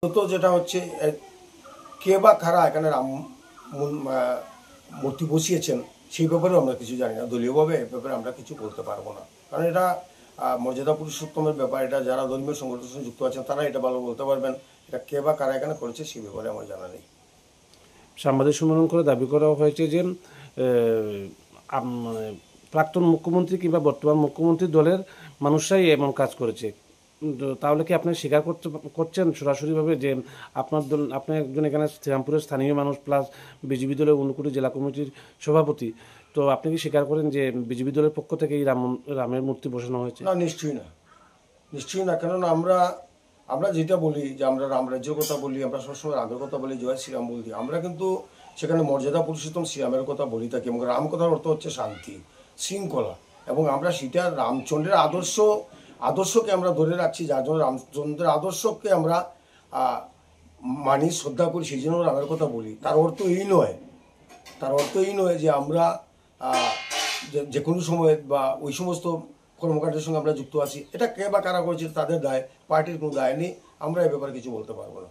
তো যেটা হচ্ছে কে বা কারা এখানে রাম মূর্তি বসিয়েছেন সেই ব্যাপারেও আমরা কিছু জানি না। দলীয়ভাবে এ ব্যাপারে আমরা কিছু বলতে পারবো না, কারণ এটা মর্যাদা পুরুষোত্তমের ব্যাপার। এটা যারা ধর্মীয় সংগঠনের সঙ্গে যুক্ত আছেন তারা এটা ভালো বলতে পারবেন। এটা কে বা কারা এখানে করেছে সেই ব্যাপারে আমার জানা নেই। সাংবাদিক সম্মেলন করে দাবি করা হয়েছে যে মানে প্রাক্তন মুখ্যমন্ত্রী কিংবা বর্তমান মুখ্যমন্ত্রী দলের মানুষরাই এমন কাজ করেছে। তাহলে কি আপনি স্বীকার করছেন সরাসরিভাবে যে আপনার দল, আপনি একজন এখানে শ্রীরামপুরের স্থানীয় মানুষ প্লাস বিজেপি দলের ঊনকোটি জেলা কমিটির সভাপতি, তো আপনি কি স্বীকার করেন যে বিজেপি দলের পক্ষ থেকে এই রামের মূর্তি বসানো হয়েছে? না, নিশ্চয়ই না, নিশ্চয়ই না। কেননা আমরা যেটা বলি যে আমরা রাম রাজ্যের কথা বলি, আমরা সবসময় রামের কথা বলি, জয় শ্রীরাম বলি, আমরা কিন্তু সেখানে মর্যাদা পুরুষোত্তম শ্রীরামের কথা বলি থাকি। এবং রাম কথার অর্থ হচ্ছে শান্তি, শৃঙ্খলা, এবং আমরা সেটা রামচন্দ্রের আদর্শকে আমরা ধরে রাখছি, যার জন্য রামচন্দ্রের আদর্শকে আমরা মানি, শ্রদ্ধা করি, সেই জন্য রামের কথা বলি। তার অর্থ এই নয় যে আমরা যে কোনো সময় বা ওই সমস্ত কর্মকাণ্ডের সঙ্গে আমরা যুক্ত আছি। এটা কে বা কারা করেছে তাদের দায়, পার্টির কোনো দায় নেই। আমরা এ ব্যাপারে কিছু বলতে পারবো না।